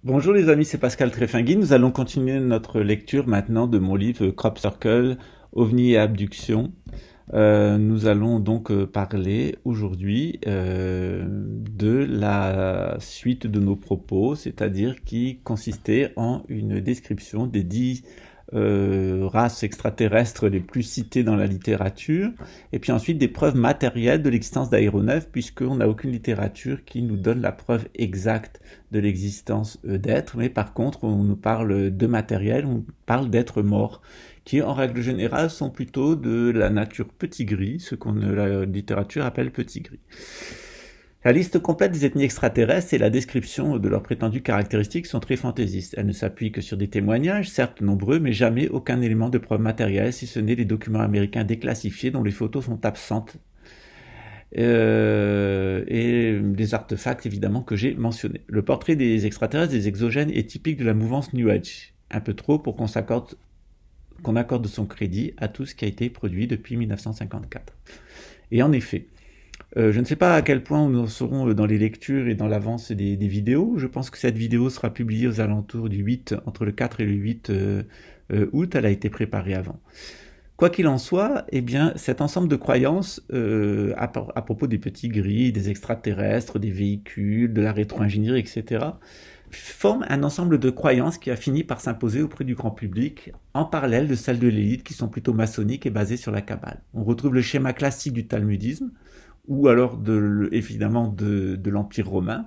Bonjour les amis, c'est Pascal Tréfingui. Nous allons continuer notre lecture maintenant de mon livre Crop Circle, OVNI et abduction. Nous allons donc parler aujourd'hui de la suite de nos propos, c'est-à-dire qui consistait en une description des 10 races extraterrestres les plus citées dans la littérature, et puis ensuite des preuves matérielles de l'existence d'aéronefs, puisqu'on n'a aucune littérature qui nous donne la preuve exacte de l'existence d'êtres, mais par contre on nous parle de matériel, on parle d'êtres morts, qui en règle générale sont plutôt de la nature petit gris, ce qu'on la littérature appelle petit gris. La liste complète des ethnies extraterrestres et la description de leurs prétendues caractéristiques sont très fantaisistes. Elles ne s'appuient que sur des témoignages, certes nombreux, mais jamais aucun élément de preuve matérielle, si ce n'est les documents américains déclassifiés dont les photos sont absentes et les artefacts évidemment que j'ai mentionnés. Le portrait des extraterrestres, des exogènes, est typique de la mouvance New Age, un peu trop pour qu'on accorde son crédit à tout ce qui a été produit depuis 1954. Et en effet, je ne sais pas à quel point nous en serons dans les lectures et dans l'avance des vidéos. Je pense que cette vidéo sera publiée aux alentours du 8, entre le 4 et le 8 août. Elle a été préparée avant. Quoi qu'il en soit, eh bien, cet ensemble de croyances à propos des petits gris, des extraterrestres, des véhicules, de la rétro-ingénierie, etc., forme un ensemble de croyances qui a fini par s'imposer auprès du grand public, en parallèle de celles de l'élite qui sont plutôt maçonniques et basées sur la Kabbale. On retrouve le schéma classique du talmudisme, ou alors évidemment de l'Empire romain,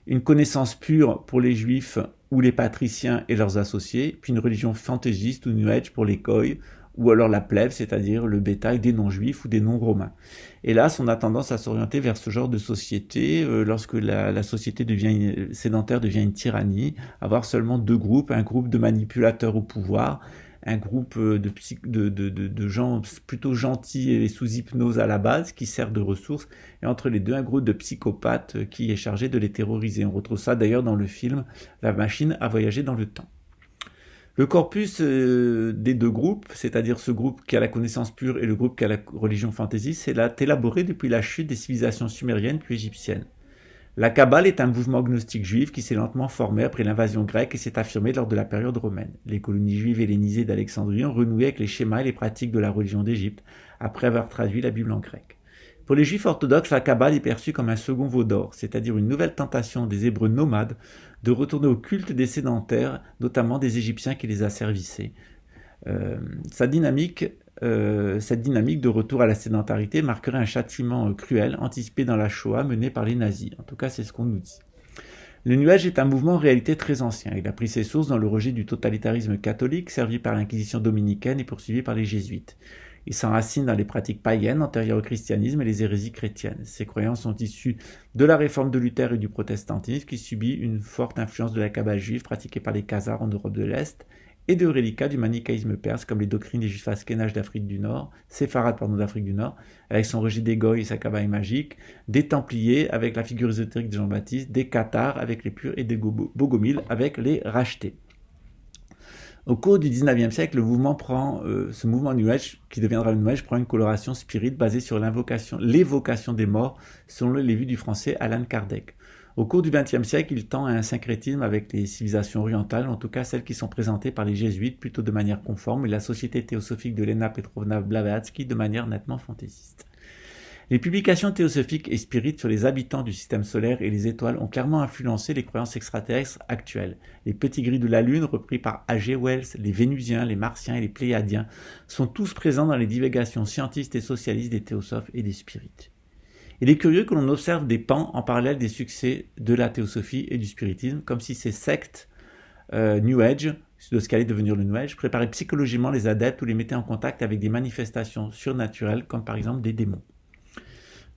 une connaissance pure pour les juifs ou les patriciens et leurs associés, puis une religion fantaisiste ou New Age pour les Goy, ou alors la plèbe, c'est-à-dire le bétail des non-juifs ou des non-romains. Hélas, on a tendance à s'orienter vers ce genre de société lorsque la société sédentaire devient une tyrannie, avoir seulement deux groupes, un groupe de manipulateurs au pouvoir, un groupe de gens plutôt gentils et sous hypnose à la base qui servent de ressources, et entre les deux un groupe de psychopathes qui est chargé de les terroriser. On retrouve ça d'ailleurs dans le film La machine à voyager dans le temps. Le corpus des deux groupes, c'est-à-dire ce groupe qui a la connaissance pure et le groupe qui a la religion fantasy, c'est élaboré depuis la chute des civilisations sumériennes puis égyptiennes. La Kabbale est un mouvement gnostique juif qui s'est lentement formé après l'invasion grecque et s'est affirmé lors de la période romaine. Les colonies juives hellénisées d'Alexandrie ont renoué avec les schémas et les pratiques de la religion d'Égypte après avoir traduit la Bible en grec. Pour les juifs orthodoxes, la Kabbale est perçue comme un second veau d'or, c'est-à-dire une nouvelle tentation des Hébreux nomades de retourner au culte des sédentaires, notamment des Égyptiens qui les asservissaient. Cette dynamique de retour à la sédentarité marquerait un châtiment cruel anticipé dans la Shoah menée par les nazis. En tout cas, c'est ce qu'on nous dit. Le New Age est un mouvement en réalité très ancien. Il a pris ses sources dans le rejet du totalitarisme catholique servi par l'Inquisition dominicaine et poursuivi par les jésuites. Il s'enracine dans les pratiques païennes antérieures au christianisme et les hérésies chrétiennes. Ces croyances sont issues de la réforme de Luther et du protestantisme qui subit une forte influence de la Kabbale juive pratiquée par les Khazars en Europe de l'Est et de reliquats du manichéisme perse comme les doctrines des juifs askénages d'Afrique du Nord, séfarades d'Afrique du Nord, avec son rejet des Goïs et sa Kabbale magique, des Templiers avec la figure ésotérique de Jean-Baptiste, des Cathares avec les Purs et des Bogomiles avec les Rachetés. Au cours du 19e siècle, ce mouvement New Age, qui deviendra le New Age, prend une coloration spirite basée sur l'évocation des morts, selon les vues du français Allan Kardec. Au cours du XXe siècle, il tend à un syncrétisme avec les civilisations orientales, en tout cas celles qui sont présentées par les jésuites, plutôt de manière conforme, et la société théosophique de Lena Petrovna Blavatsky de manière nettement fantaisiste. Les publications théosophiques et spirites sur les habitants du système solaire et les étoiles ont clairement influencé les croyances extraterrestres actuelles. Les petits gris de la Lune, repris par H.G. Wells, les Vénusiens, les Martiens et les Pléiadiens, sont tous présents dans les divagations scientistes et socialistes des théosophes et des spirites. Il est curieux que l'on observe des pans en parallèle des succès de la théosophie et du spiritisme, comme si ces sectes New Age, de ce qu'allait devenir le New Age, préparaient psychologiquement les adeptes ou les mettaient en contact avec des manifestations surnaturelles, comme par exemple des démons.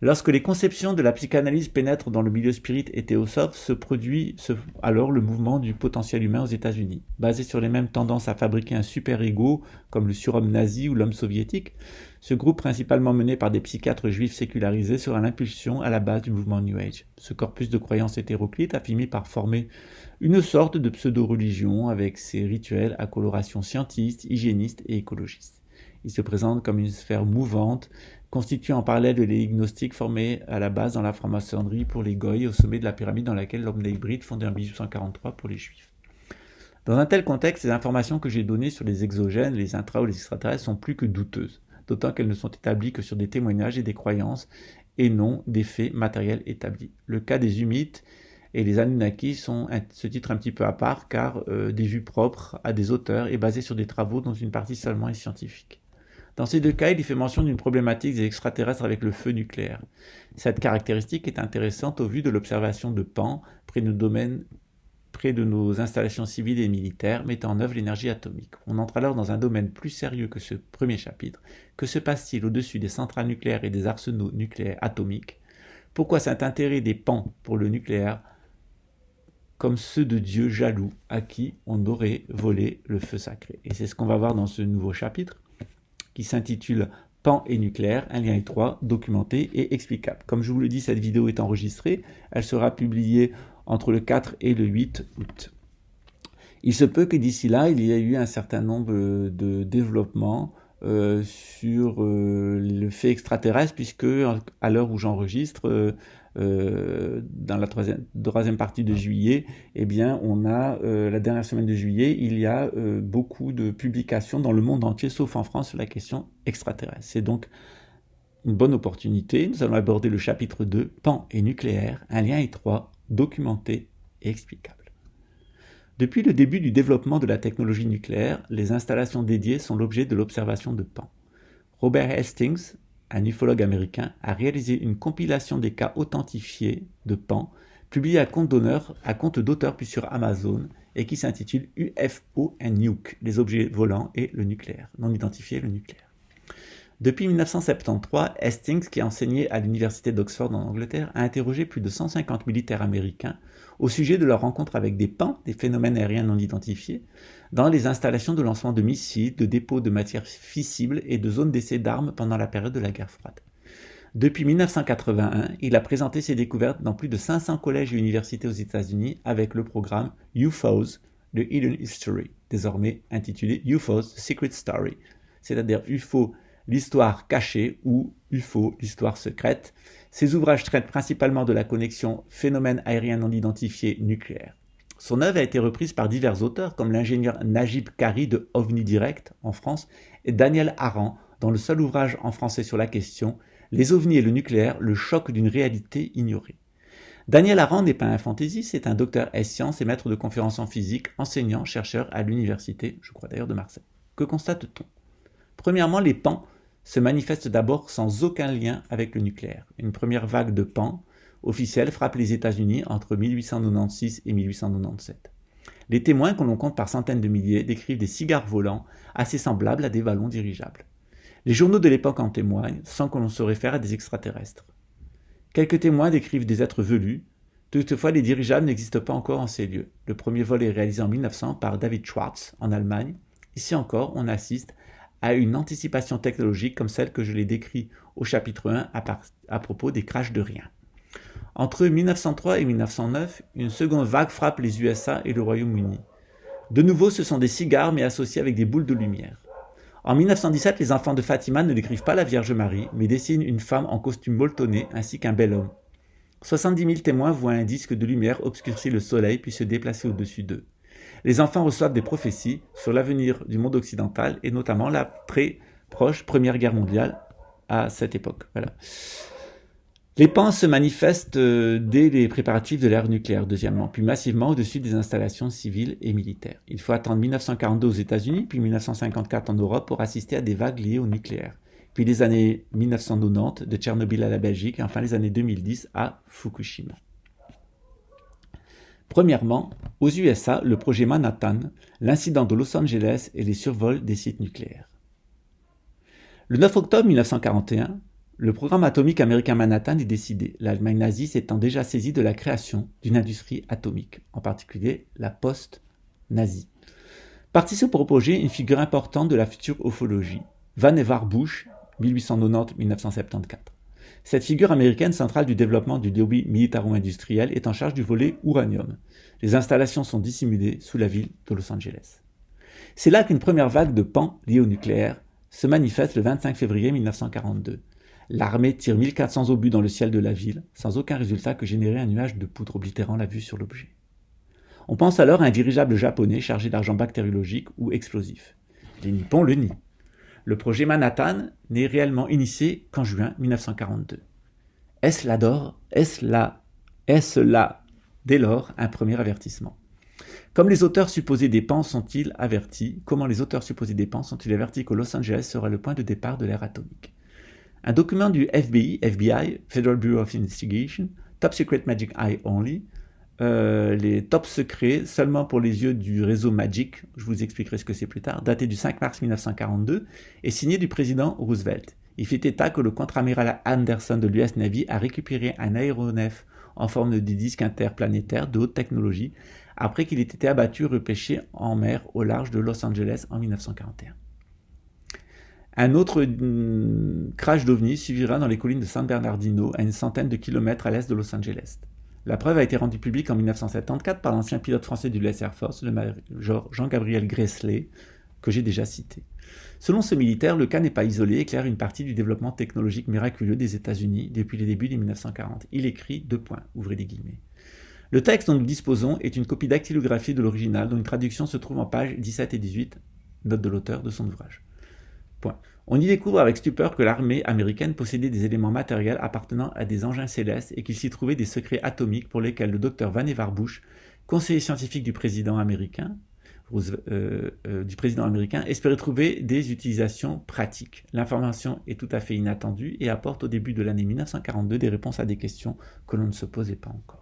Lorsque les conceptions de la psychanalyse pénètrent dans le milieu spirit et théosophe, se produit alors le mouvement du potentiel humain aux États-Unis. Basé sur les mêmes tendances à fabriquer un super-ego, comme le surhomme nazi ou l'homme soviétique, ce groupe principalement mené par des psychiatres juifs sécularisés sera l'impulsion à la base du mouvement New Age. Ce corpus de croyances hétéroclites a fini par former une sorte de pseudo-religion avec ses rituels à coloration scientiste, hygiéniste et écologiste. Il se présente comme une sphère mouvante, constituant en parallèle de l'élite gnostique formée à la base dans la franc-maçonnerie pour les Goïs au sommet de la pyramide dans laquelle l'homme hybride fondé en 1843 pour les Juifs. Dans un tel contexte, les informations que j'ai données sur les exogènes, les intras ou les extraterrestres sont plus que douteuses, d'autant qu'elles ne sont établies que sur des témoignages et des croyances et non des faits matériels établis. Le cas des Humites et les Anunnaki sont ce titre un petit peu à part car des vues propres à des auteurs et basées sur des travaux dont une partie seulement est scientifique. Dans ces deux cas, il y fait mention d'une problématique des extraterrestres avec le feu nucléaire. Cette caractéristique est intéressante au vu de l'observation de Pan près de nos installations civiles et militaires mettant en œuvre l'énergie atomique. On entre alors dans un domaine plus sérieux que ce premier chapitre. Que se passe-t-il au-dessus des centrales nucléaires et des arsenaux nucléaires atomiques? Pourquoi cet intérêt des Pans pour le nucléaire comme ceux de dieux jaloux à qui on aurait volé le feu sacré? Et c'est ce qu'on va voir dans ce nouveau chapitre qui s'intitule Pan et nucléaire, un lien étroit, documenté et explicable. Comme je vous le dis, cette vidéo est enregistrée, elle sera publiée entre le 4 et le 8 août. Il se peut que d'ici là, il y ait eu un certain nombre de développements sur le fait extraterrestre, puisque à l'heure où j'enregistre, dans la troisième partie de juillet, eh bien, on a la dernière semaine de juillet, il y a beaucoup de publications dans le monde entier, sauf en France, sur la question extraterrestre. C'est donc une bonne opportunité. Nous allons aborder le chapitre 2, Pan et nucléaire, un lien étroit, documenté et explicable. Depuis le début du développement de la technologie nucléaire, les installations dédiées sont l'objet de l'observation de Pan. Robert Hastings, un ufologue américain, a réalisé une compilation des cas authentifiés de Pan, publiée à compte d'auteur puis sur Amazon, et qui s'intitule UFO and Nuke, les objets volants et le nucléaire, non identifié le nucléaire. Depuis 1973, Hastings, qui a enseigné à l'université d'Oxford en Angleterre, a interrogé plus de 150 militaires américains au sujet de leur rencontre avec des PAN, des phénomènes aériens non identifiés, dans les installations de lancement de missiles, de dépôts de matières fissibles et de zones d'essai d'armes pendant la période de la guerre froide. Depuis 1981, il a présenté ses découvertes dans plus de 500 collèges et universités aux États-Unis avec le programme UFOs, The Hidden History, désormais intitulé UFOs, The Secret Story, c'est-à-dire UFO, l'histoire cachée ou UFO, l'histoire secrète. Ces ouvrages traitent principalement de la connexion phénomène aérien non identifié nucléaire. Son œuvre a été reprise par divers auteurs comme l'ingénieur Najib Khari de OVNI Direct en France et Daniel Aran dans le seul ouvrage en français sur la question « Les ovnis et le nucléaire, le choc d'une réalité ignorée ». Daniel Aran n'est pas un fantaisiste, c'est un docteur S-sciences et maître de conférences en physique, enseignant, chercheur à l'université, je crois d'ailleurs de Marseille. Que constate-t-on? Premièrement, les PAN se manifestent d'abord sans aucun lien avec le nucléaire. Une première vague de PAN officielle frappe les États-Unis entre 1896 et 1897. Les témoins, que l'on compte par centaines de milliers, décrivent des cigares volants assez semblables à des ballons dirigeables. Les journaux de l'époque en témoignent, sans que l'on se réfère à des extraterrestres. Quelques témoins décrivent des êtres velus. Toutefois, les dirigeables n'existent pas encore en ces lieux. Le premier vol est réalisé en 1900 par David Schwartz en Allemagne. Ici encore, on assiste à une anticipation technologique comme celle que je l'ai décrite au chapitre 1 à propos des crashs de rien. Entre 1903 et 1909, une seconde vague frappe les USA et le Royaume-Uni. De nouveau, ce sont des cigares mais associés avec des boules de lumière. En 1917, les enfants de Fatima ne décrivent pas la Vierge Marie, mais dessinent une femme en costume molletonné ainsi qu'un bel homme. 70 000 témoins voient un disque de lumière obscurcir le soleil puis se déplacer au-dessus d'eux. Les enfants reçoivent des prophéties sur l'avenir du monde occidental et notamment la très proche Première Guerre mondiale à cette époque. Voilà. Les PAN se manifestent dès les préparatifs de l'ère nucléaire, deuxièmement, puis massivement au-dessus des installations civiles et militaires. Il faut attendre 1942 aux États-Unis, puis 1954 en Europe pour assister à des vagues liées au nucléaire. Puis les années 1990 de Tchernobyl à la Belgique et enfin les années 2010 à Fukushima. Premièrement, aux USA, le projet Manhattan, l'incident de Los Angeles et les survols des sites nucléaires. Le 9 octobre 1941, le programme atomique américain Manhattan est décidé, l'Allemagne nazie s'étant déjà saisie de la création d'une industrie atomique, en particulier la post-nazie. Partit se proposer une figure importante de la future ufologie, Vannevar Bush, 1890-1974. Cette figure américaine centrale du développement du lobby militaro-industriel est en charge du volet uranium. Les installations sont dissimulées sous la ville de Los Angeles. C'est là qu'une première vague de PAN liée au nucléaire se manifeste le 25 février 1942. L'armée tire 1400 obus dans le ciel de la ville, sans aucun résultat que générer un nuage de poudre oblitérant la vue sur l'objet. On pense alors à un dirigeable japonais chargé d'argent bactériologique ou explosif. Les Nippons le nient. Le projet Manhattan n'est réellement initié qu'en juin 1942. Est-ce là, dès lors, un premier avertissement? Comment les auteurs supposés des PAN sont-ils avertis que Los Angeles sera le point de départ de l'ère atomique? Un document du FBI, Federal Bureau of Investigation, Top Secret Magic Eye Only, les top secrets seulement pour les yeux du réseau Magic, je vous expliquerai ce que c'est plus tard, daté du 5 mars 1942 et signé du président Roosevelt. Il fait état que le contre-amiral Anderson de l'US Navy a récupéré un aéronef en forme de disque interplanétaire de haute technologie après qu'il ait été abattu et repêché en mer au large de Los Angeles en 1941. Un autre crash d'OVNI suivira dans les collines de San Bernardino, à une centaine de kilomètres à l'est de Los Angeles. La preuve a été rendue publique en 1974 par l'ancien pilote français du US Air Force, le major Jean-Gabriel Gressley, que j'ai déjà cité. Selon ce militaire, le cas n'est pas isolé et éclaire une partie du développement technologique miraculeux des États-Unis depuis les débuts des 1940. Il écrit, ouvrez les guillemets. Le texte dont nous disposons est une copie dactylographie de l'original dont une traduction se trouve en pages 17 et 18, note de l'auteur de son ouvrage. Point. On y découvre avec stupeur que l'armée américaine possédait des éléments matériels appartenant à des engins célestes et qu'il s'y trouvait des secrets atomiques pour lesquels le docteur Vannevar Bush, conseiller scientifique du président américain, espérait trouver des utilisations pratiques. L'information est tout à fait inattendue et apporte au début de l'année 1942 des réponses à des questions que l'on ne se posait pas encore.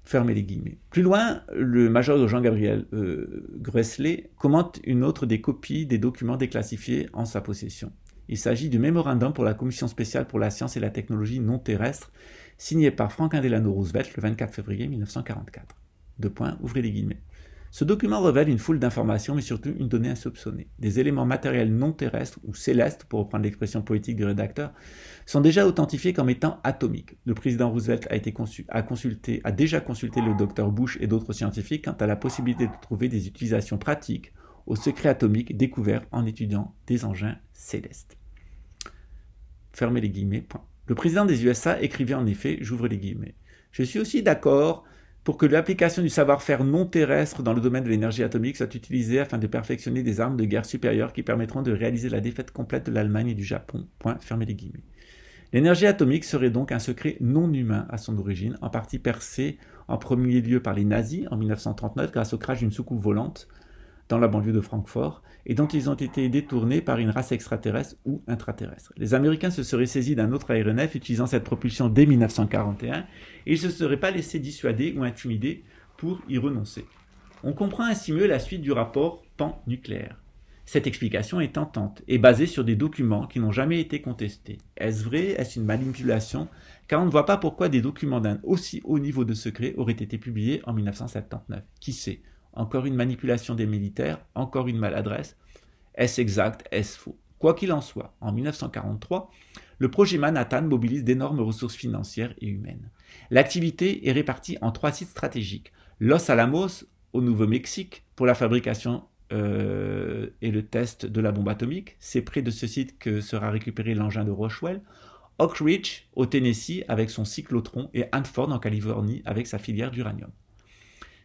Fermez les guillemets. Plus loin, le major Jean-Gabriel Gressley commente une autre des copies des documents déclassifiés en sa possession. Il s'agit du mémorandum pour la Commission spéciale pour la science et la technologie non terrestre, signé par Franklin Delano Roosevelt le 24 février 1944. Ouvrez les guillemets. Ce document révèle une foule d'informations, mais surtout une donnée insoupçonnée. Des éléments matériels non terrestres, ou célestes, pour reprendre l'expression poétique du rédacteur, sont déjà authentifiés comme étant atomiques. Le président Roosevelt a déjà consulté le docteur Bush et d'autres scientifiques quant à la possibilité de trouver des utilisations pratiques aux secrets atomiques découverts en étudiant des engins célestes. Fermez les guillemets. Point. Le président des USA écrivait en effet, j'ouvre les guillemets, « Je suis aussi d'accord pour que l'application du savoir-faire non terrestre dans le domaine de l'énergie atomique soit utilisée afin de perfectionner des armes de guerre supérieures qui permettront de réaliser la défaite complète de l'Allemagne et du Japon. » Fermez les guillemets. L'énergie atomique serait donc un secret non humain à son origine, en partie percé en premier lieu par les nazis en 1939 grâce au crash d'une soucoupe volante dans la banlieue de Francfort, et dont ils ont été détournés par une race extraterrestre ou intraterrestre. Les Américains se seraient saisis d'un autre aéronef utilisant cette propulsion dès 1941, et ils ne se seraient pas laissés dissuader ou intimider pour y renoncer. On comprend ainsi mieux la suite du rapport pan-nucléaire. Cette explication est tentante et basée sur des documents qui n'ont jamais été contestés. Est-ce vrai? Est-ce une manipulation? Car on ne voit pas pourquoi des documents d'un aussi haut niveau de secret auraient été publiés en 1979. Qui sait? Encore une manipulation des militaires, encore une maladresse. Est-ce exact? Est-ce faux? Quoi qu'il en soit, en 1943, le projet Manhattan mobilise d'énormes ressources financières et humaines. L'activité est répartie en 3 sites stratégiques. Los Alamos, au Nouveau-Mexique, pour la fabrication et le test de la bombe atomique. C'est près de ce site que sera récupéré l'engin de Roswell. Oak Ridge, au Tennessee, avec son cyclotron, et Hanford, en Californie, avec sa filière d'uranium.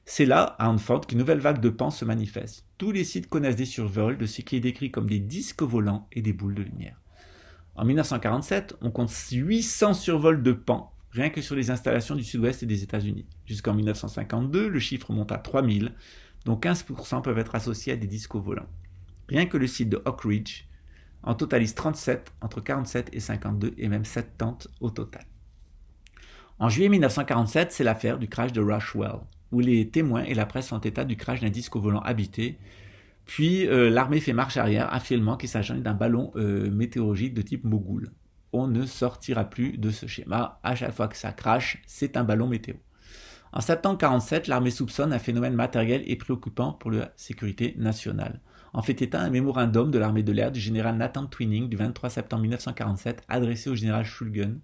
C'est là, à Hanford, qu'une nouvelle vague de PAN se manifeste. Tous les sites connaissent des survols de ce qui est décrit comme des disques volants et des boules de lumière. En 1947, on compte 800 survols de PAN, rien que sur les installations du sud-ouest et des États-Unis. Jusqu'en 1952, le chiffre monte à 3000, dont 15% peuvent être associés à des disques volants. Rien que le site de Oak Ridge en totalise 37, entre 47 et 52, et même 7 tentes au total. En juillet 1947, c'est l'affaire du crash de Roswell, où les témoins et la presse font état du crash d'un disque volant habité, puis l'armée fait marche arrière, affirmant qu'il s'agit d'un ballon météorologique de type Mogul. On ne sortira plus de ce schéma. À chaque fois que ça crache, c'est un ballon météo. En septembre 1947, l'armée soupçonne un phénomène matériel et préoccupant pour la sécurité nationale. En fait état un mémorandum de l'armée de l'air du général Nathan Twining du 23 septembre 1947 adressé au général Shulgin,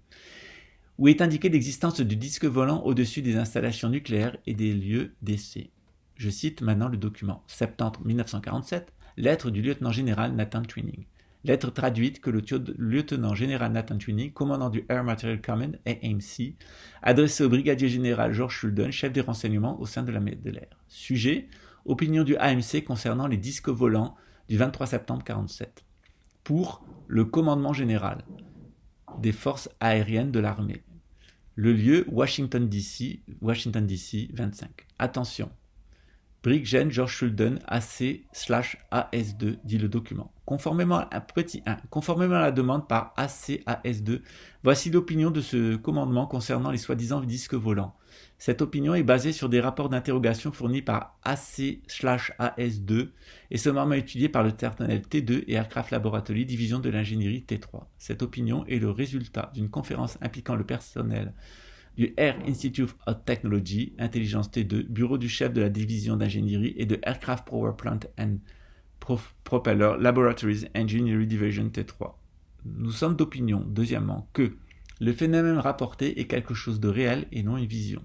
où est indiqué l'existence de disques volants au-dessus des installations nucléaires et des lieux d'essai. Je cite maintenant le document. Septembre 1947, lettre du lieutenant-général Nathan Twining. lettre traduite que le lieutenant général Nathan Tweeney, commandant du Air Materiel Command, AMC, adressait au brigadier général George Shulden, chef des renseignements au sein de l'armée de l'air. Sujet, opinion du AMC concernant les disques volants du 23 septembre 1947. Pour le commandement général des forces aériennes de l'armée. Le lieu, Washington DC 25. Attention. Brig Gen George Shulden, AC/AS2, dit le document. Conformément à la demande par AC/AS2, voici l'opinion de ce commandement concernant les soi-disant disques volants. Cette opinion est basée sur des rapports d'interrogation fournis par AC/AS2 et sommairement étudiés par le personnel T2 et Aircraft Laboratory, division de l'ingénierie T3. Cette opinion est le résultat d'une conférence impliquant le personnel du Air Institute of Technology, Intelligence T2, bureau du chef de la division d'ingénierie et de Aircraft Power Plant and Propeller Laboratories Engineering Division T3. Nous sommes d'opinion, deuxièmement, que le phénomène rapporté est quelque chose de réel et non une vision.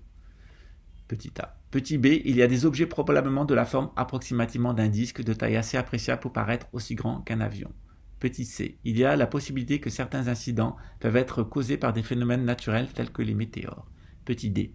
Petit a. Petit b, il y a des objets probablement de la forme approximativement d'un disque de taille assez appréciable pour paraître aussi grand qu'un avion. Petit c, il y a la possibilité que certains incidents peuvent être causés par des phénomènes naturels tels que les météores. Petit d,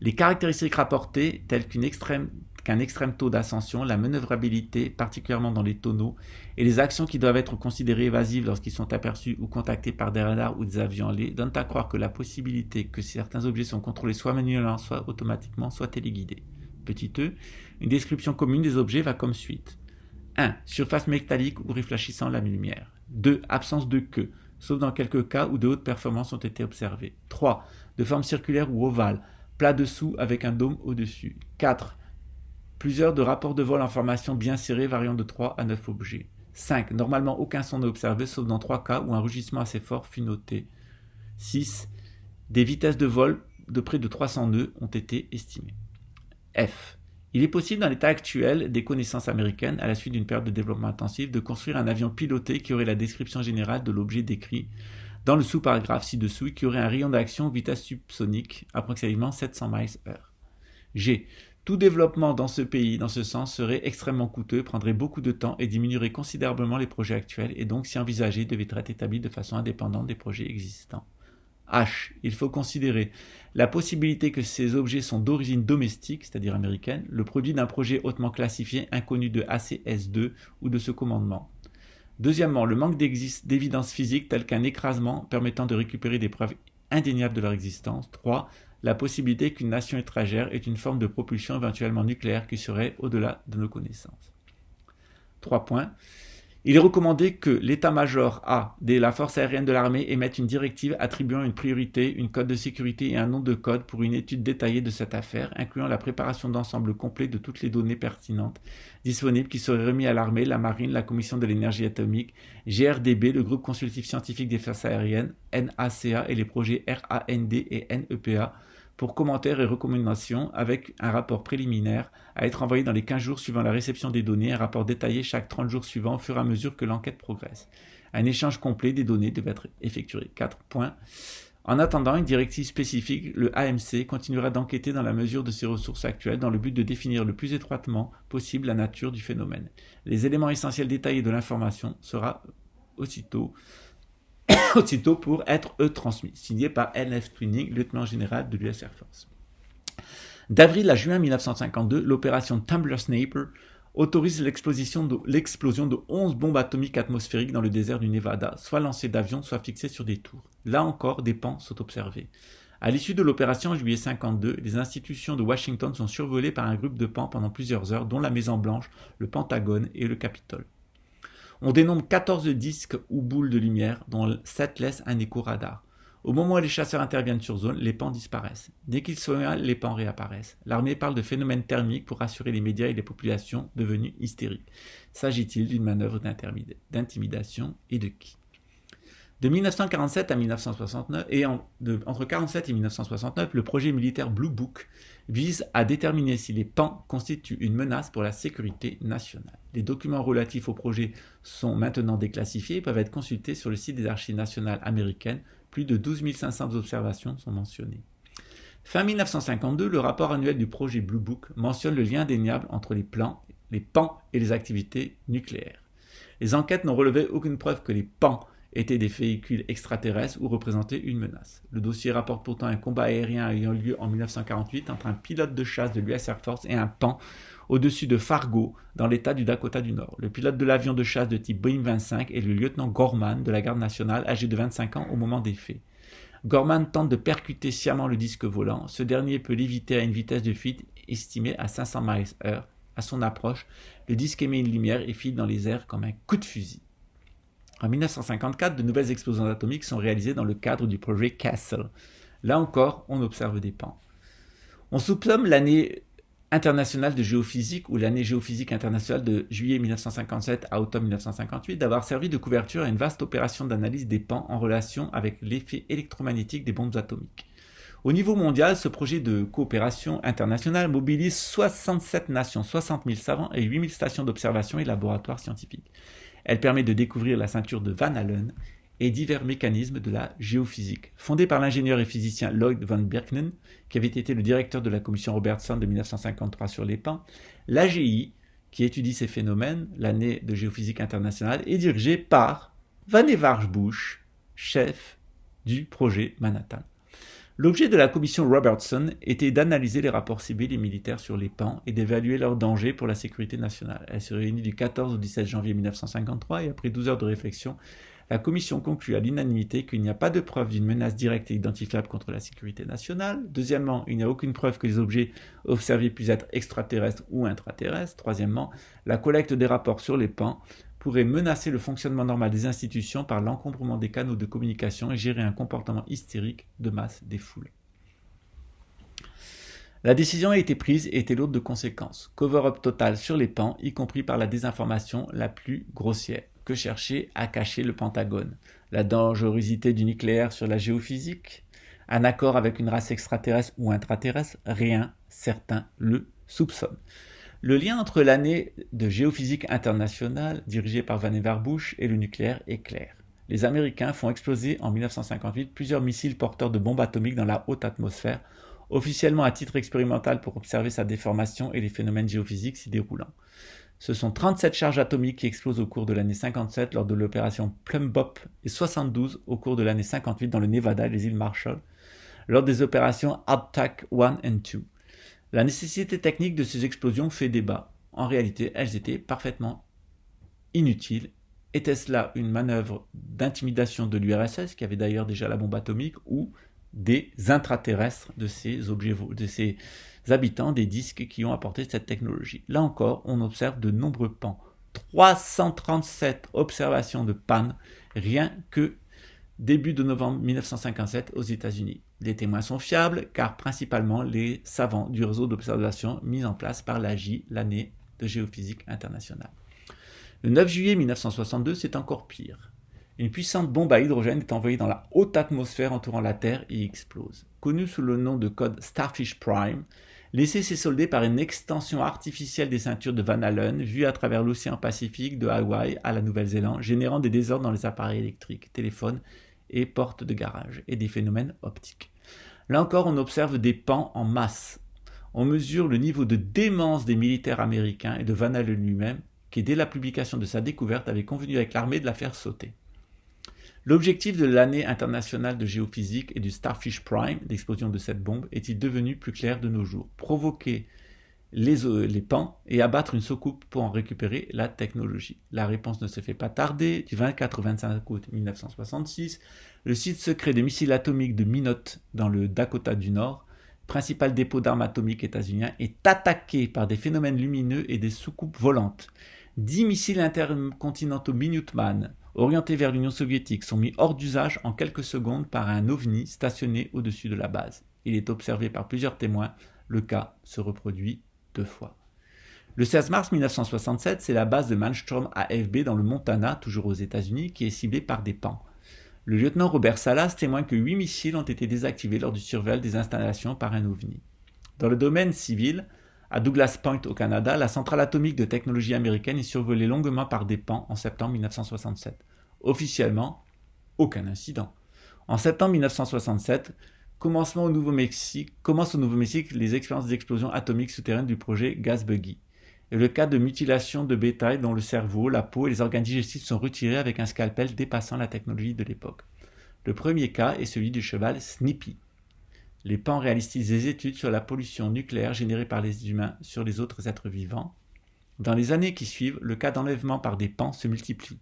les caractéristiques rapportées telles qu'un extrême taux d'ascension, la manœuvrabilité, particulièrement dans les tonneaux, et les actions qui doivent être considérées évasives lorsqu'ils sont aperçus ou contactés par des radars ou des avions alliés, donnent à croire que la possibilité que certains objets sont contrôlés soit manuellement, soit automatiquement, soit téléguidés. Petit e, une description commune des objets va comme suite. 1. Surface métallique ou réfléchissant la lumière. 2. Absence de queue, sauf dans quelques cas où de hautes performances ont été observées. 3. De forme circulaire ou ovale, plat dessous avec un dôme au-dessus. 4. Plusieurs de rapports de vol en formation bien serrés variant de 3 à 9 objets. 5. Normalement aucun son n'est observé sauf dans 3 cas où un rugissement assez fort fut noté. 6. Des vitesses de vol de près de 300 nœuds ont été estimées. F. Il est possible dans l'état actuel des connaissances américaines, à la suite d'une période de développement intensif, de construire un avion piloté qui aurait la description générale de l'objet décrit dans le sous-paragraphe ci-dessous et qui aurait un rayon d'action vitesse subsonique, approximativement 700 miles/h. G. Tout développement dans ce pays, dans ce sens, serait extrêmement coûteux, prendrait beaucoup de temps et diminuerait considérablement les projets actuels et donc, si envisagé, devait être établi de façon indépendante des projets existants. H. Il faut considérer la possibilité que ces objets sont d'origine domestique, c'est-à-dire américaine, le produit d'un projet hautement classifié inconnu de ACS2 ou de ce commandement. Deuxièmement, le manque d'évidence physique tel qu'un écrasement permettant de récupérer des preuves indéniables de leur existence. 3. La possibilité qu'une nation étrangère ait une forme de propulsion éventuellement nucléaire qui serait au-delà de nos connaissances. 3 points. Il est recommandé que l'état-major A de la force aérienne de l'armée émette une directive attribuant une priorité, une code de sécurité et un nom de code pour une étude détaillée de cette affaire, incluant la préparation d'ensemble complet de toutes les données pertinentes disponibles qui seraient remis à l'armée, la marine, la commission de l'énergie atomique, GRDB, le groupe consultatif scientifique des forces aériennes, NACA et les projets RAND et NEPA, pour commentaires et recommandations avec un rapport préliminaire à être envoyé dans les 15 jours suivant la réception des données, un rapport détaillé chaque 30 jours suivants au fur et à mesure que l'enquête progresse. Un échange complet des données devait être effectué. 4 points. En attendant une directive spécifique, le AMC continuera d'enquêter dans la mesure de ses ressources actuelles dans le but de définir le plus étroitement possible la nature du phénomène. Les éléments essentiels détaillés de l'information sera aussitôt pour être transmis. Signé par L.F. Tweeney, lieutenant général de l'US Air Force. D'avril à juin 1952, l'opération Tumbler Sniper autorise l'explosion de 11 bombes atomiques atmosphériques dans le désert du Nevada, soit lancées d'avions, soit fixées sur des tours. Là encore, des pans sont observés. À l'issue de l'opération en juillet 1952, les institutions de Washington sont survolées par un groupe de pans pendant plusieurs heures, dont la Maison-Blanche, le Pentagone et le Capitole. On dénombre 14 disques ou boules de lumière, dont 7 laissent un écho radar. Au moment où les chasseurs interviennent sur zone, les pans disparaissent. Dès qu'ils sont là, les pans réapparaissent. L'armée parle de phénomène thermique pour rassurer les médias et les populations devenues hystériques. S'agit-il d'une manœuvre d'intimidation et de qui ? De 1947 à 1969, et entre 1947 et 1969, le projet militaire Blue Book vise à déterminer si les pans constituent une menace pour la sécurité nationale. Les documents relatifs au projet sont maintenant déclassifiés et peuvent être consultés sur le site des archives nationales américaines. Plus de 12 500 observations sont mentionnées. Fin 1952, le rapport annuel du projet Blue Book mentionne le lien indéniable entre les pans et les activités nucléaires. Les enquêtes n'ont relevé aucune preuve que les PAN étaient des véhicules extraterrestres ou représentaient une menace. Le dossier rapporte pourtant un combat aérien ayant lieu en 1948 entre un pilote de chasse de l'US Air Force et un PAN au-dessus de Fargo, dans l'état du Dakota du Nord. Le pilote de l'avion de chasse de type Boeing 25 est le lieutenant Gorman de la garde nationale, âgé de 25 ans au moment des faits. Gorman tente de percuter sciemment le disque volant. Ce dernier peut l'éviter à une vitesse de fuite estimée à 500 miles/h. À son approche, le disque émet une lumière et file dans les airs comme un coup de fusil. En 1954, de nouvelles explosions atomiques sont réalisées dans le cadre du projet Castle. Là encore, on observe des pans. On soupçonne l'année internationale de géophysique ou l'année géophysique internationale de juillet 1957 à automne 1958 d'avoir servi de couverture à une vaste opération d'analyse des pans en relation avec l'effet électromagnétique des bombes atomiques. Au niveau mondial, ce projet de coopération internationale mobilise 67 nations, 60 000 savants et 8 000 stations d'observation et laboratoires scientifiques. Elle permet de découvrir la ceinture de Van Allen et divers mécanismes de la géophysique. Fondée par l'ingénieur et physicien Lloyd Van Birkenen, qui avait été le directeur de la commission Robertson de 1953 sur les pans, l'AGI, qui étudie ces phénomènes, l'année de géophysique internationale, est dirigée par Vannevar Bush, chef du projet Manhattan. L'objet de la commission Robertson était d'analyser les rapports civils et militaires sur les pans et d'évaluer leurs dangers pour la sécurité nationale. Elle se réunit du 14 au 17 janvier 1953 et après 12 heures de réflexion, la commission conclut à l'unanimité qu'il n'y a pas de preuve d'une menace directe et identifiable contre la sécurité nationale. Deuxièmement, il n'y a aucune preuve que les objets observés puissent être extraterrestres ou intraterrestres. Troisièmement, la collecte des rapports sur les pans pourrait menacer le fonctionnement normal des institutions par l'encombrement des canaux de communication et gérer un comportement hystérique de masse des foules. La décision a été prise et était lourde de conséquences. Cover-up total sur les pans, y compris par la désinformation la plus grossière. Que cherchait à cacher le Pentagone? La dangerosité du nucléaire sur la géophysique? Un accord avec une race extraterrestre ou intraterrestre? Rien, certains le soupçonnent. Le lien entre l'année de géophysique internationale, dirigée par Vannevar Bush, et le nucléaire est clair. Les Américains font exploser en 1958 plusieurs missiles porteurs de bombes atomiques dans la haute atmosphère, officiellement à titre expérimental pour observer sa déformation et les phénomènes géophysiques s'y déroulant. Ce sont 37 charges atomiques qui explosent au cours de l'année 57 lors de l'opération Plum Bop et 72 au cours de l'année 58 dans le Nevada et les îles Marshall, lors des opérations Hardtack 1 et 2. La nécessité technique de ces explosions fait débat. En réalité, elles étaient parfaitement inutiles. Était-ce là une manœuvre d'intimidation de l'URSS, qui avait d'ailleurs déjà la bombe atomique, ou des intraterrestres, de ces objets, de ces habitants des disques qui ont apporté cette technologie? Là encore, on observe de nombreux pans. 337 observations de panne, rien que début de novembre 1957 aux États-Unis. Les témoins sont fiables car principalement les savants du réseau d'observation mis en place par l'AGI, l'année de géophysique internationale. Le 9 juillet 1962, c'est encore pire. Une puissante bombe à hydrogène est envoyée dans la haute atmosphère entourant la Terre et explose. Connue sous le nom de code Starfish Prime, l'essai s'est soldé par une extension artificielle des ceintures de Van Allen vue à travers l'océan Pacifique de Hawaï à la Nouvelle-Zélande, générant des désordres dans les appareils électriques, téléphones et portes de garage, et des phénomènes optiques. Là encore, on observe des pans en masse. On mesure le niveau de démence des militaires américains et de Van Allen lui-même, qui dès la publication de sa découverte avait convenu avec l'armée de la faire sauter. L'objectif de l'année internationale de géophysique et du Starfish Prime, l'explosion de cette bombe, est-il devenu plus clair de nos jours? Provoquer les pans et abattre une soucoupe pour en récupérer la technologie. La réponse ne se fait pas tarder. Du 24 au 25 août 1966, le site secret de missiles atomiques de Minot dans le Dakota du Nord, principal dépôt d'armes atomiques états-unien, est attaqué par des phénomènes lumineux et des soucoupes volantes. 10 missiles intercontinentaux Minuteman orientés vers l'Union soviétique sont mis hors d'usage en quelques secondes par un ovni stationné au-dessus de la base. Il est observé par plusieurs témoins. Le cas se reproduit 2 fois. Le 16 mars 1967, c'est la base de Malmstrom AFB dans le Montana, toujours aux États-Unis, qui est ciblée par des pans. Le lieutenant Robert Salas témoigne que 8 missiles ont été désactivés lors du survol des installations par un ovni. Dans le domaine civil, à Douglas Point au Canada, la centrale atomique de technologie américaine est survolée longuement par des pans en septembre 1967. Officiellement, aucun incident. En septembre 1967, commencent au Nouveau-Mexique les expériences d'explosion atomique souterraine du projet Gas Buggy. et le cas de mutilation de bétail dont le cerveau, la peau et les organes digestifs sont retirés avec un scalpel dépassant la technologie de l'époque. Le premier cas est celui du cheval Snippy. Les PAN réalisent des études sur la pollution nucléaire générée par les humains sur les autres êtres vivants. Dans les années qui suivent, le cas d'enlèvement par des PAN se multiplie.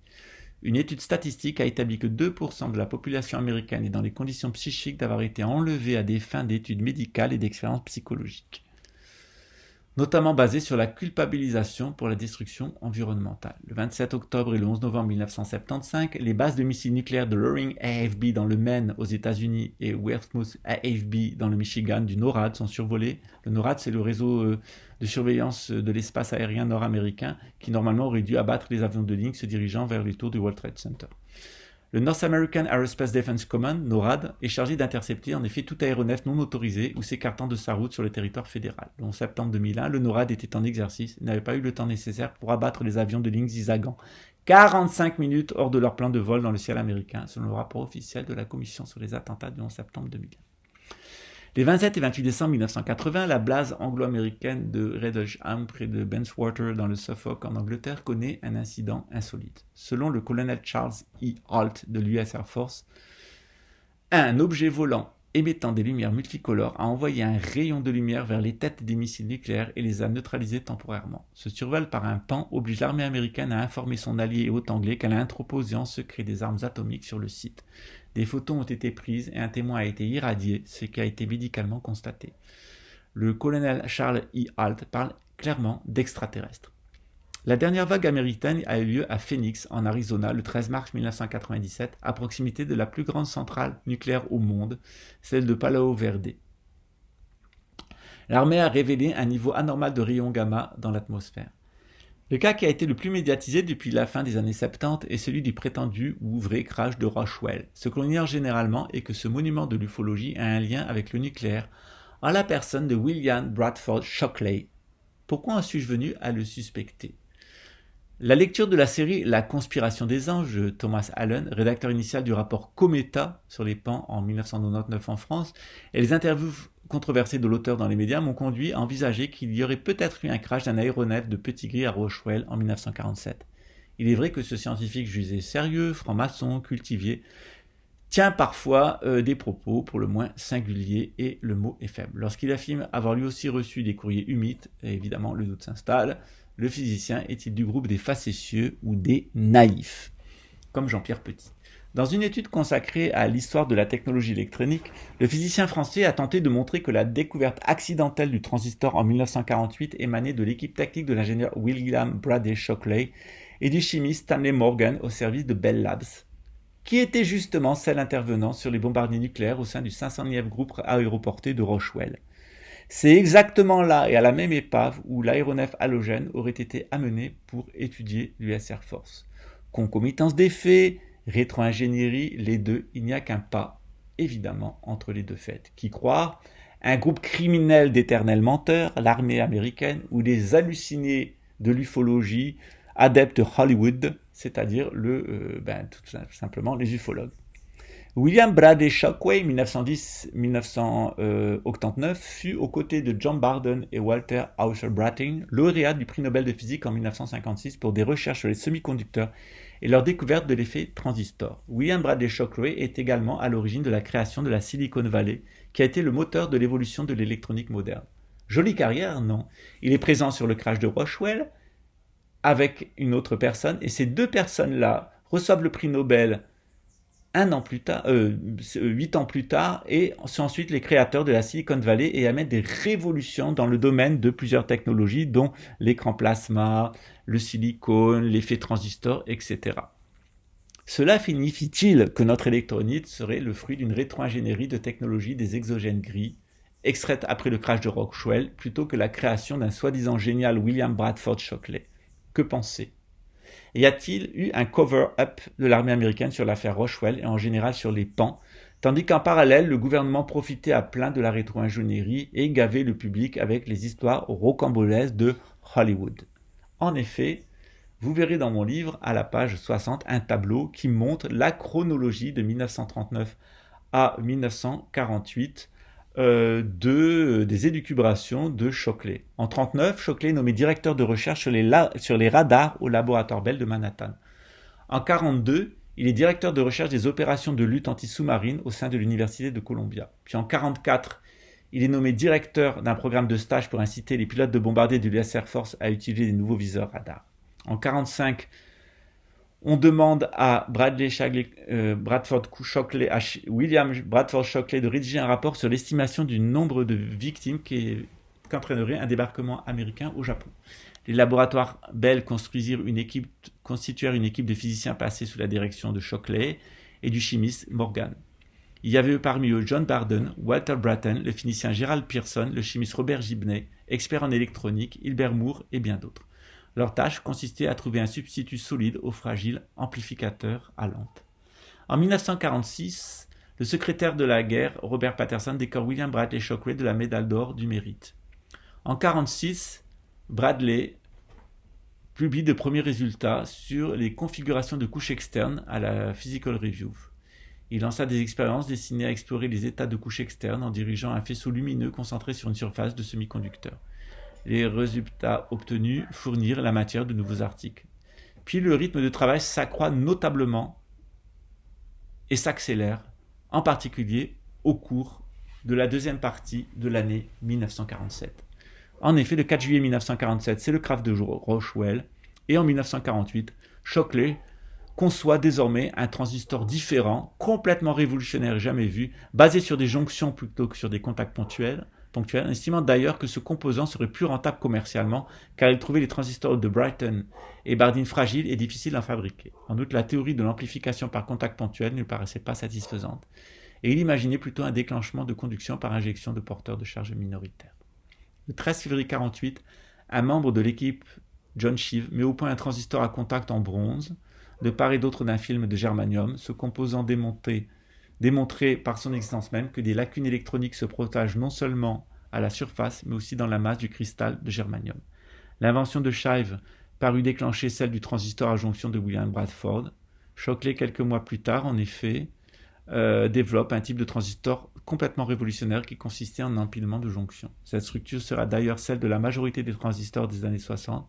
Une étude statistique a établi que 2% de la population américaine est dans les conditions psychiques d'avoir été enlevée à des fins d'études médicales et d'expériences psychologiques, notamment basées sur la culpabilisation pour la destruction environnementale. Le 27 octobre et le 11 novembre 1975, les bases de missiles nucléaires de Loring AFB dans le Maine aux États-Unis et Westmouth AFB dans le Michigan du NORAD sont survolées. Le NORAD, c'est le réseau de surveillance de l'espace aérien nord-américain qui normalement aurait dû abattre les avions de ligne se dirigeant vers les tours du World Trade Center. Le North American Aerospace Defense Command, NORAD, est chargé d'intercepter en effet tout aéronef non autorisé ou s'écartant de sa route sur le territoire fédéral. Le 11 septembre 2001, le NORAD était en exercice et n'avait pas eu le temps nécessaire pour abattre les avions de ligne zigzagant 45 minutes hors de leur plan de vol dans le ciel américain, selon le rapport officiel de la Commission sur les attentats du 11 septembre 2001. Les 27 et 28 décembre 1980, la base anglo-américaine de Redlesham, près de Bayswater, dans le Suffolk, en Angleterre, connaît un incident insolite. Selon le colonel Charles E. Halt de l'US Air Force, un objet volant émettant des lumières multicolores a envoyé un rayon de lumière vers les têtes des missiles nucléaires et les a neutralisés temporairement. Ce survol par un PAN oblige l'armée américaine à informer son allié et hôte anglais qu'elle a entreposé en secret des armes atomiques sur le site. Des photos ont été prises et un témoin a été irradié, ce qui a été médicalement constaté. Le colonel Charles E. Halt parle clairement d'extraterrestres. La dernière vague américaine a eu lieu à Phoenix, en Arizona, le 13 mars 1997, à proximité de la plus grande centrale nucléaire au monde, celle de Palo Verde. L'armée a révélé un niveau anormal de rayons gamma dans l'atmosphère. Le cas qui a été le plus médiatisé depuis la fin des années 70 est celui du prétendu ou vrai crash de Roswell. Ce qu'on ignore généralement est que ce monument de l'ufologie a un lien avec le nucléaire en la personne de William Bradford Shockley. Pourquoi en suis-je venu à le suspecter ? La lecture de la série La conspiration des anges de Thomas Allen, rédacteur initial du rapport Cometa sur les PAN en 1999 en France, et les interviews controversées de l'auteur dans les médias m'ont conduit à envisager qu'il y aurait peut-être eu un crash d'un aéronef de Petit Gris à Roswell en 1947. Il est vrai que ce scientifique jugé sérieux, franc-maçon, cultivé, tient parfois des propos pour le moins singuliers et le mot est faible. Lorsqu'il affirme avoir lui aussi reçu des courriers humides, et évidemment le doute s'installe, le physicien est-il du groupe des facétieux ou des naïfs, comme Jean-Pierre Petit. Dans une étude consacrée à l'histoire de la technologie électronique, le physicien français a tenté de montrer que la découverte accidentelle du transistor en 1948 émanait de l'équipe technique de l'ingénieur William Bradley Shockley et du chimiste Stanley Morgan au service de Bell Labs, qui était justement celle intervenant sur les bombardiers nucléaires au sein du 509e groupe aéroporté de Roswell. C'est exactement là et à la même épave où l'aéronef halogène aurait été amené pour étudier l'US Air Force. Concomitance des faits, rétro-ingénierie, les deux, il n'y a qu'un pas, évidemment, entre les deux faits. Qui croire ? Un groupe criminel d'éternels menteurs, l'armée américaine, ou des hallucinés de l'ufologie, adeptes de Hollywood, c'est-à-dire tout simplement les ufologues. William Bradley Shockley, 1910-1989, fut aux côtés de John Barden et Walter Ausubotting, lauréat du prix Nobel de physique en 1956 pour des recherches sur les semi-conducteurs et leur découverte de l'effet transistor. William Bradley Shockley est également à l'origine de la création de la Silicon Valley, qui a été le moteur de l'évolution de l'électronique moderne. Jolie carrière, non. Il est présent sur le crash de Roswell avec une autre personne, et ces deux personnes-là reçoivent le prix Nobel 8 ans plus tard, et sont ensuite les créateurs de la Silicon Valley et amènent des révolutions dans le domaine de plusieurs technologies, dont l'écran plasma, le silicone, l'effet transistor, etc. Cela signifie-t-il que notre électronique serait le fruit d'une rétro-ingénierie de technologie des exogènes gris, extraite après le crash de Roswell, plutôt que la création d'un soi-disant génial William Bradford Shockley ? Que penser ? Y a-t-il eu un cover-up de l'armée américaine sur l'affaire Roswell et en général sur les PAN, tandis qu'en parallèle, le gouvernement profitait à plein de la rétro-ingénierie et gavait le public avec les histoires rocambolesques de Hollywood ? En effet, vous verrez dans mon livre, à la page 60, un tableau qui montre la chronologie de 1939 à 1948 des élucubrations de Shockley. En 1939, Shockley est nommé directeur de recherche sur les radars au laboratoire Bell de Manhattan. En 1942, il est directeur de recherche des opérations de lutte anti-sous-marine au sein de l'Université de Columbia. Puis en 1944, il est nommé directeur d'un programme de stage pour inciter les pilotes de bombardiers de l'US Air Force à utiliser des nouveaux viseurs radars. En 1945, on demande à William Bradford Shockley de rédiger un rapport sur l'estimation du nombre de victimes qu'entraînerait un débarquement américain au Japon. Les laboratoires Bell constituèrent une équipe de physiciens placés sous la direction de Shockley et du chimiste Morgan. Il y avait parmi eux John Barden, Walter Bratton, le physicien Gerald Pearson, le chimiste Robert Gibney, expert en électronique, Hilbert Moore et bien d'autres. Leur tâche consistait à trouver un substitut solide au fragile amplificateur à lampe. En 1946, le secrétaire de la guerre, Robert Patterson, décore William Bradley Shockley de la médaille d'or du mérite. En 1946, Bradley publie de premiers résultats sur les configurations de couches externes à la Physical Review. Il lança des expériences destinées à explorer les états de couches externes en dirigeant un faisceau lumineux concentré sur une surface de semi-conducteur. Les résultats obtenus fournirent la matière de nouveaux articles. Puis le rythme de travail s'accroît notablement et s'accélère, en particulier au cours de la deuxième partie de l'année 1947. En effet, le 4 juillet 1947, c'est le krach de Roswell, et en 1948, Shockley conçoit désormais un transistor différent, complètement révolutionnaire et jamais vu, basé sur des jonctions plutôt que sur des contacts ponctuels, estimant d'ailleurs que ce composant serait plus rentable commercialement, car il trouvait les transistors de Brighton et Bardeen fragiles et difficiles à fabriquer. En outre, la théorie de l'amplification par contact ponctuel ne lui paraissait pas satisfaisante, et il imaginait plutôt un déclenchement de conduction par injection de porteurs de charge minoritaires. Le 13 février 1948, un membre de l'équipe, John Shive, met au point un transistor à contact en bronze, de part et d'autre d'un film de germanium, ce composant démontrait par son existence même que des lacunes électroniques se propagent non seulement à la surface, mais aussi dans la masse du cristal de germanium. L'invention de Shive parut déclencher celle du transistor à jonction de William Bradford. Shockley, quelques mois plus tard, en effet, développe un type de transistor complètement révolutionnaire qui consistait en un empilement de jonctions. Cette structure sera d'ailleurs celle de la majorité des transistors des années 60.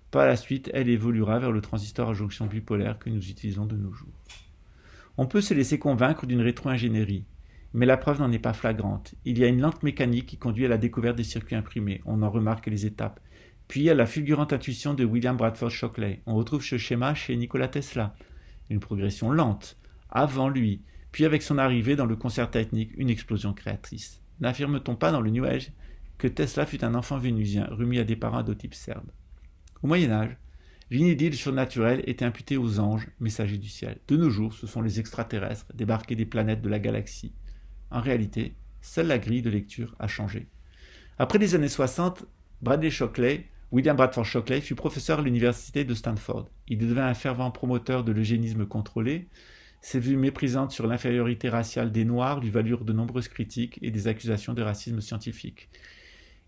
Par la suite, elle évoluera vers le transistor à jonction bipolaire que nous utilisons de nos jours. On peut se laisser convaincre d'une rétro-ingénierie, mais la preuve n'en est pas flagrante. Il y a une lente mécanique qui conduit à la découverte des circuits imprimés, on en remarque les étapes. Puis à la fulgurante intuition de William Bradford Shockley. On retrouve ce schéma chez Nikola Tesla. Une progression lente, avant lui, puis avec son arrivée dans le concert technique, une explosion créatrice. N'affirme-t-on pas dans le New Age que Tesla fut un enfant vénusien, remis à des parents adoptifs serbes? Au Moyen-Âge, l'inédit surnaturel était imputé aux anges, messagers du ciel. De nos jours, ce sont les extraterrestres, débarqués des planètes de la galaxie. En réalité, seule la grille de lecture a changé. Après les années 60, William Bradford Shockley fut professeur à l'université de Stanford. Il devint un fervent promoteur de l'eugénisme contrôlé. Ses vues méprisantes sur l'infériorité raciale des Noirs lui valurent de nombreuses critiques et des accusations de racisme scientifique.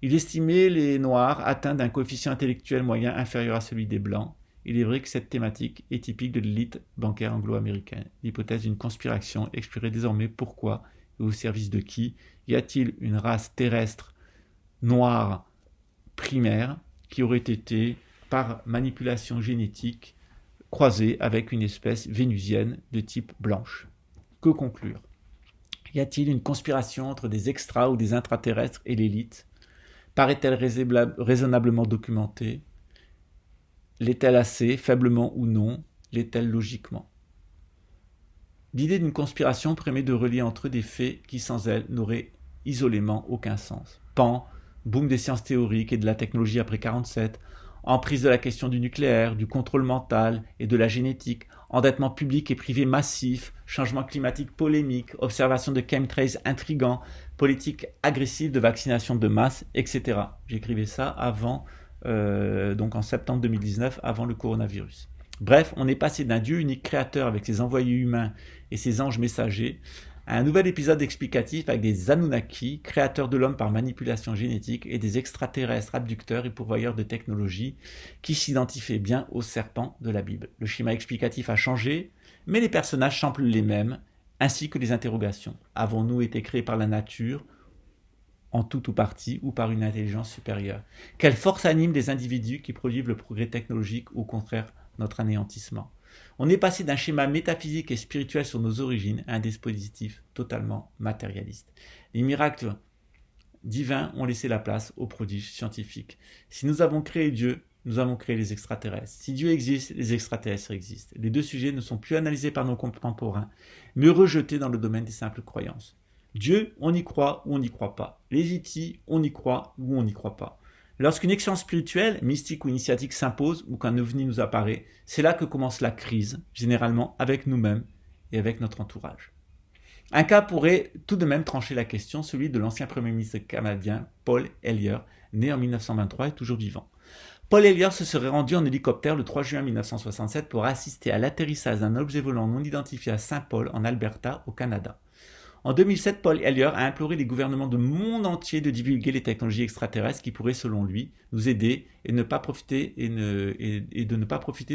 Il estimait les Noirs atteints d'un coefficient intellectuel moyen inférieur à celui des Blancs. Il est vrai que cette thématique est typique de l'élite bancaire anglo-américaine. L'hypothèse d'une conspiration expliquerait désormais pourquoi et au service de qui y a-t-il une race terrestre noire primaire qui aurait été, par manipulation génétique, croisée avec une espèce vénusienne de type blanche. Que conclure? Y a-t-il une conspiration entre des extras ou des intraterrestres et l'élite? Paraît-elle raisonnablement documentée? L'est-elle assez, faiblement ou non? L'est-elle logiquement? L'idée d'une conspiration permet de relier entre eux des faits qui, sans elle, n'auraient isolément aucun sens. Pan, boom des sciences théoriques et de la technologie après 1947, emprise de la question du nucléaire, du contrôle mental et de la génétique, endettement public et privé massif, changement climatique polémique, observation de chemtrails intrigants, politique agressive de vaccination de masse, etc. J'écrivais ça avant, donc en septembre 2019, avant le coronavirus. Bref, on est passé d'un Dieu unique créateur avec ses envoyés humains et ses anges messagers à un nouvel épisode explicatif avec des Anunnaki, créateurs de l'homme par manipulation génétique, et des extraterrestres abducteurs et pourvoyeurs de technologie qui s'identifiaient bien aux serpents de la Bible. Le schéma explicatif a changé, mais les personnages semblent les mêmes, ainsi que les interrogations. Avons-nous été créés par la nature en tout ou partie, ou par une intelligence supérieure? Quelle force anime des individus qui produisent le progrès technologique ou au contraire notre anéantissement? On est passé d'un schéma métaphysique et spirituel sur nos origines à un dispositif totalement matérialiste. Les miracles divins ont laissé la place aux prodiges scientifiques. Si nous avons créé Dieu, nous avons créé les extraterrestres. Si Dieu existe, les extraterrestres existent. Les deux sujets ne sont plus analysés par nos contemporains, mais rejetés dans le domaine des simples croyances. Dieu, on y croit ou on n'y croit pas. Les E.T., on y croit ou on n'y croit pas. Lorsqu'une expérience spirituelle, mystique ou initiatique s'impose ou qu'un ovni nous apparaît, c'est là que commence la crise, généralement avec nous-mêmes et avec notre entourage. Un cas pourrait tout de même trancher la question, celui de l'ancien Premier ministre canadien Paul Hellyer, né en 1923 et toujours vivant. Paul Hellyer se serait rendu en hélicoptère le 3 juin 1967 pour assister à l'atterrissage d'un objet volant non identifié à Saint-Paul, en Alberta, au Canada. En 2007, Paul Hellyer a imploré les gouvernements du monde entier de divulguer les technologies extraterrestres qui pourraient, selon lui, nous aider et de ne pas profiter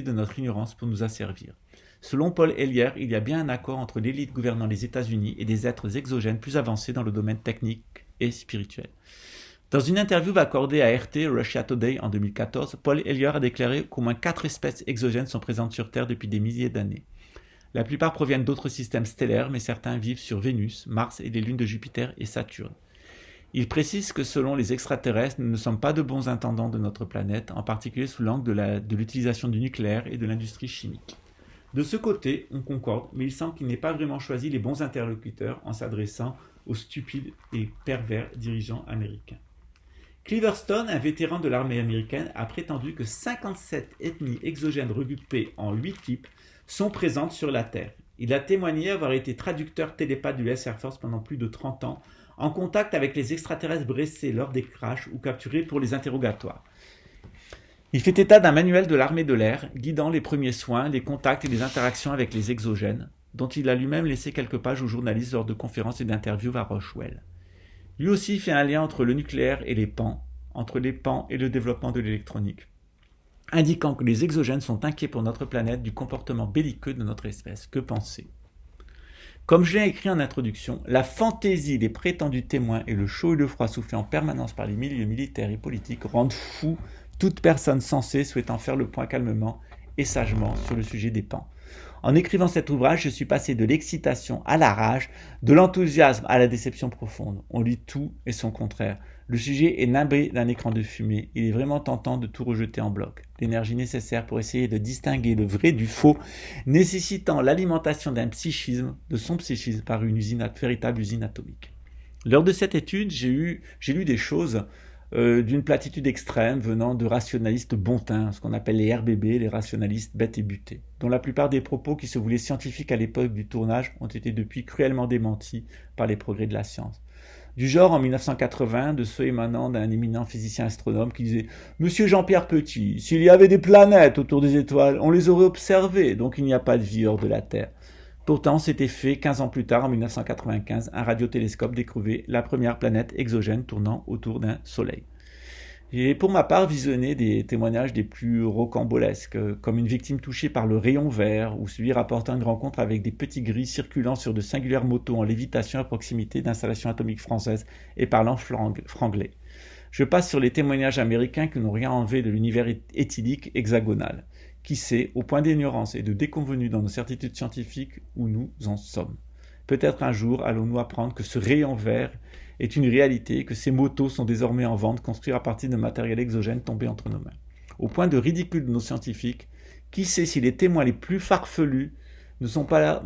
de notre ignorance pour nous asservir. Selon Paul Hellyer, il y a bien un accord entre l'élite gouvernant les États-Unis et des êtres exogènes plus avancés dans le domaine technique et spirituel. Dans une interview accordée à RT Russia Today en 2014, Paul Hellyer a déclaré qu'au moins 4 espèces exogènes sont présentes sur Terre depuis des milliers d'années. La plupart proviennent d'autres systèmes stellaires, mais certains vivent sur Vénus, Mars et les lunes de Jupiter et Saturne. Il précise que selon les extraterrestres, nous ne sommes pas de bons intendants de notre planète, en particulier sous l'angle de l'utilisation du nucléaire et de l'industrie chimique. De ce côté, on concorde, mais il semble qu'il n'ait pas vraiment choisi les bons interlocuteurs en s'adressant aux stupides et pervers dirigeants américains. Cliver Stone, un vétéran de l'armée américaine, a prétendu que 57 ethnies exogènes regroupées en 8 types sont présentes sur la Terre. Il a témoigné avoir été traducteur télépathe du US Air Force pendant plus de 30 ans, en contact avec les extraterrestres blessés lors des crashs ou capturés pour les interrogatoires. Il fait état d'un manuel de l'armée de l'air, guidant les premiers soins, les contacts et les interactions avec les exogènes, dont il a lui-même laissé quelques pages aux journalistes lors de conférences et d'interviews à Roswell. Lui aussi fait un lien entre le nucléaire et les PAN, entre les PAN et le développement de l'électronique, indiquant que les exogènes sont inquiets pour notre planète du comportement belliqueux de notre espèce. Que penser? Comme je l'ai écrit en introduction, la fantaisie des prétendus témoins et le chaud et le froid soufflé en permanence par les milieux militaires et politiques rendent fou toute personne sensée souhaitant faire le point calmement et sagement sur le sujet des PAN. En écrivant cet ouvrage, je suis passé de l'excitation à la rage, de l'enthousiasme à la déception profonde. On lit tout et son contraire. Le sujet est nimbé d'un écran de fumée. Il est vraiment tentant de tout rejeter en bloc. L'énergie nécessaire pour essayer de distinguer le vrai du faux, nécessitant l'alimentation d'un psychisme, de son psychisme, par une véritable usine atomique. Lors de cette étude, j'ai lu des choses d'une platitude extrême venant de rationalistes bontins, ce qu'on appelle les RBB, les rationalistes bêtes et butés, dont la plupart des propos qui se voulaient scientifiques à l'époque du tournage ont été depuis cruellement démentis par les progrès de la science. Du genre, en 1980, de ceux émanant d'un éminent physicien astronome qui disait « Monsieur Jean-Pierre Petit, s'il y avait des planètes autour des étoiles, on les aurait observées, donc il n'y a pas de vie hors de la Terre. » Pourtant, c'était fait 15 ans plus tard, en 1995, un radiotélescope découvrait la première planète exogène tournant autour d'un soleil. J'ai pour ma part visionné des témoignages des plus rocambolesques, comme une victime touchée par le rayon vert, ou celui rapportant une rencontre avec des petits gris circulant sur de singulières motos en lévitation à proximité d'installations atomiques françaises et parlant franglais. Je passe sur les témoignages américains qui n'ont rien enlevé de l'univers éthylique hexagonal. Qui sait, au point d'ignorance et de déconvenue dans nos certitudes scientifiques, où nous en sommes. Peut-être un jour allons-nous apprendre que ce rayon vert est une réalité, que ces motos sont désormais en vente, construites à partir de matériel exogène tombé entre nos mains. Au point de ridicule de nos scientifiques, qui sait si les témoins les plus farfelus ne sont pas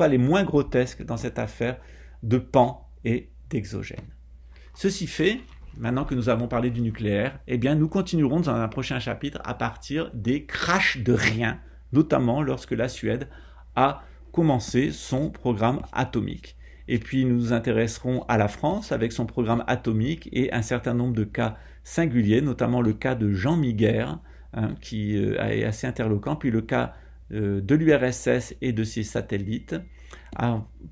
les moins grotesques dans cette affaire de PAN et d'exogène. Ceci fait, maintenant que nous avons parlé du nucléaire, eh bien nous continuerons dans un prochain chapitre à partir des crashs de rien, notamment lorsque la Suède a commencé son programme atomique. Et puis nous nous intéresserons à la France avec son programme atomique et un certain nombre de cas singuliers, notamment le cas de Jean Miguer, qui est assez interloquant, puis le cas de l'URSS et de ses satellites,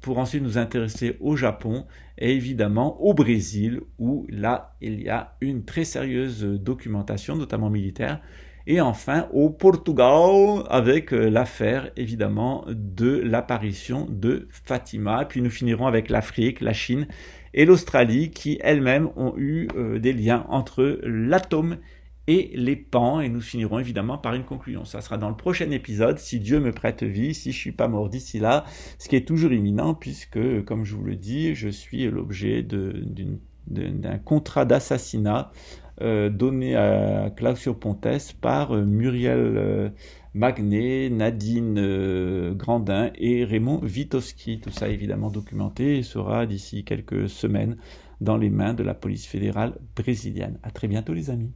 pour ensuite nous intéresser au Japon et évidemment au Brésil, où là il y a une très sérieuse documentation, notamment militaire, et enfin au Portugal avec l'affaire évidemment de l'apparition de Fatima, puis nous finirons avec l'Afrique, la Chine et l'Australie qui elles-mêmes ont eu des liens entre l'atome et les pans, et nous finirons évidemment par une conclusion. Ça sera dans le prochain épisode, si Dieu me prête vie, si je suis pas mort d'ici là, ce qui est toujours imminent, puisque, comme je vous le dis, je suis l'objet d'un contrat d'assassinat donné à Claques-sur-Ponthès par Muriel Magnet, Nadine Grandin et Raymond Witowski. Tout ça évidemment documenté et sera d'ici quelques semaines dans les mains de la police fédérale brésilienne. À très bientôt les amis.